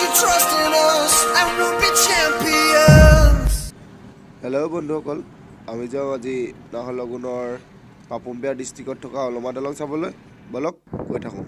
your trust in us and we'll be champions. Hello বন্ধুসকল আমি যাওঁ আজি নাহৰলগুনৰ পাপুমবিয়া ডিষ্ট্ৰিক্টত থকা অলমা দলং চাবলৈ বলক গৈ থাকোঁ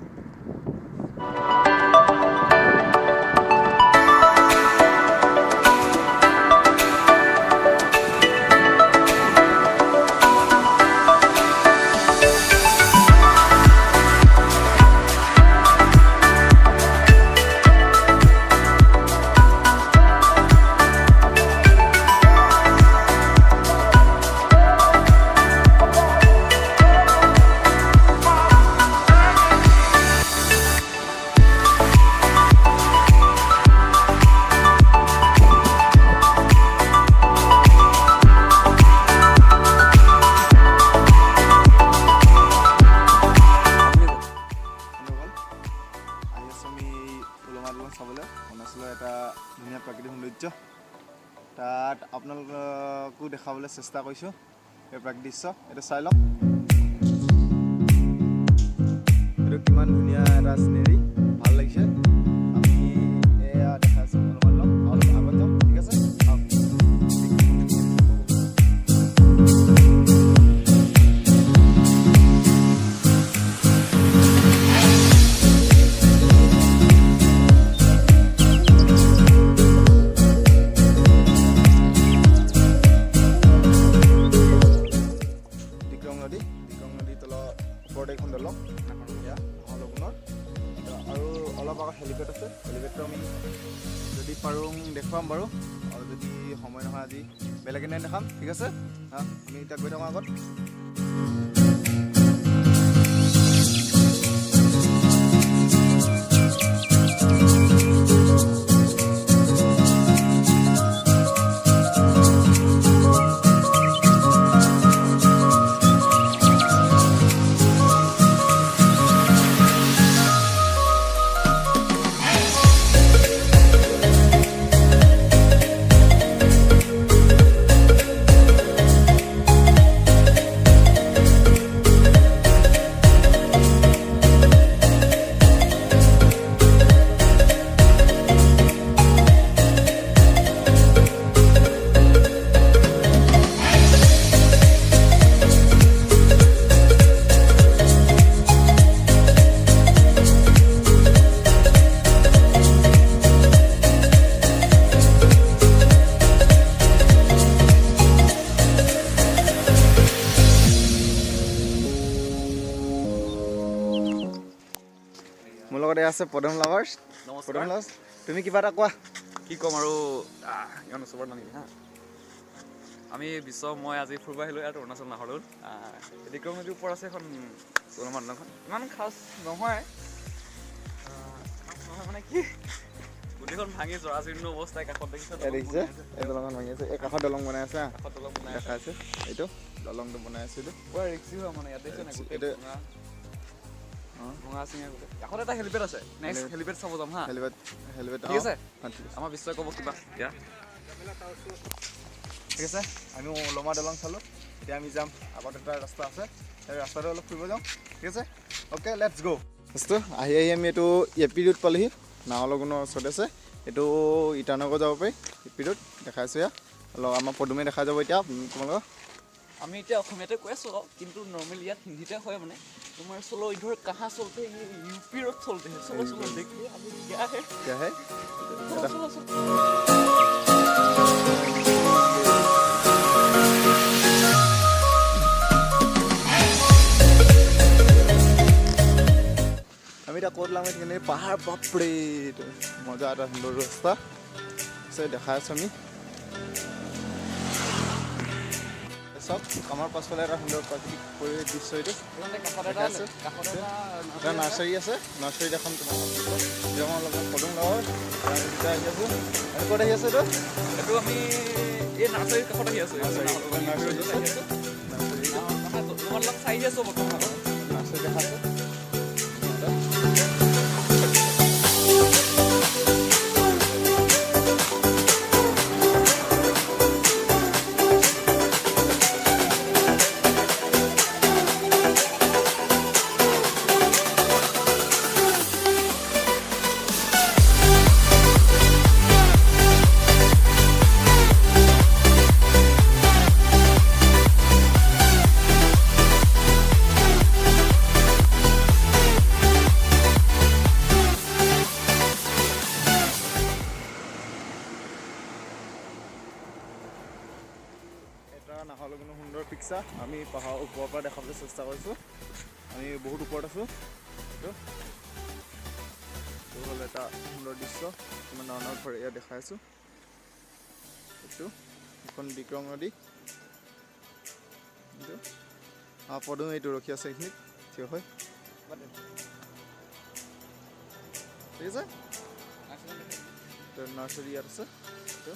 অৰুণাচলৰ এটা ধুনীয়া প্ৰাকৃতিক সৌন্দৰ্য তাত আপোনালোককো দেখাবলৈ চেষ্টা কৰিছোঁ এই প্ৰাকৃতিক দৃশ্য এইটো চাই লওক এইটো কিমান ধুনীয়া এটা চিনেৰী ভাল লাগিছে আমি এয়া দেখাইছোঁ অলপ আগত যাম ঠিক আছে এখন দলং নাহৰলগুনৰ আৰু অলপ আগত হেলিপেড আছে হেলিপেডটো আমি যদি পাৰোঁ দেখুৱাম বাৰু আৰু যদি সময় নহয় আজি বেলেগ এদিন দেখাম ঠিক আছে আমি এতিয়া গৈ থাকোঁ আগত মোৰ লগতে আছে পদম লাভাৰ্ছ পদম লাভাৰ্ছ তুমি কিবা এটা কোৱা কি ক'ম আৰু ইমান ওচৰত নামিবি হা আমি মই আজি ফুৰিব আহিলোঁ ইয়াত অৰুণাচল নাহৰলগুন এডিক্ৰম নদীৰ ওপৰত আছে এখন উলমা দলংখন ইমান খাচ নহয় মানে কি গোটেইখন ভাঙি জৰাজীৰ্ণ অৱস্থাই কাষত দেখিছে এই দলংখন ভাঙি আছে এই কাষত দলং বনাই আছে কাষত দলং বনাই দেখা আছে এইটো দলংটো বনাই আছে এইটো পুৰা ৰিক্সি হয় মানে ইয়াত দেখিছে নাই গোটেই ভঙা চিঙা গোটেই কাষত এটা হেলিপেড আছে নেক্সট হেলিপেড চাব যাম হা হেলিপেড ঠিক আছে আমাৰ বিশ্বই ক'ব কিবা এতিয়া ঠিক আছে আমি ওলমা দলং চালোঁ এতিয়া আমি যাম আগত এটা ৰাস্তা আছে সেই ৰাস্তাটো অলপ ফুৰিব যাওঁ ঠিক আছে অ'কে লেটছ গ' বস্তু আহি আমি এইটো এপি ৰোড পালোহি নাহৰলগুনৰ ওচৰত আছে এইটো ইটানগৰ যাব পাৰি এপি ৰোড দেখাইছোঁ ইয়াত অলপ আমাৰ পদুমে দেখা যাব এতিয়া তোমালোকক আমি এতিয়া অসমীয়াতে কৈ আছোঁ কিন্তু নৰ্মেলি ইয়াত হিন্দীতে হয় মানে তোমাৰ চলো ইধৰ কাহা চলতে ইউপি ৰোড চলতে চলো চলো देखिए अभी क्या है আমি এতিয়া ক'ত লাম এইখিনি পাহাৰ বাপৰে মজা এটা সুন্দৰ ৰাস্তা আছে দেখাই আছোঁ আমি চব আমাৰ পাছফালে এটা সুন্দৰ প্ৰাকৃতিক পৰিৱেশ দৃশ্য এইটো এটা নাৰ্চাৰী আছে নাৰ্চাৰীত এখন তোমাৰ লগত পদুম গাঁৱৰ আহি আছোঁ আমি ক'ত আহি আছোঁ এইটো আমি এই নাৰ্চাৰীৰ কাষত আহি আছোঁ নাৰ্চাৰী চাই আছোঁ বৰ্তমান নাৰ্চাৰী দেখা আছোঁ দেখিছা আমি পাহাৰৰ ওপৰৰ পৰা দেখাবলৈ চেষ্টা কৰিছোঁ আমি বহুত ওপৰত আছোঁ এইটো হ'ল এটা সুন্দৰ দৃশ্য কিমান ডাঙৰ ঘৰ ইয়াত দেখাই আছোঁ এইটো এখন বিক্ৰম নদী এইটো পদুম এইটো ৰখি আছে এইখিনিত থিয় হৈ ঠিক আছে নাৰ্চাৰী ইয়াত আছে এইটো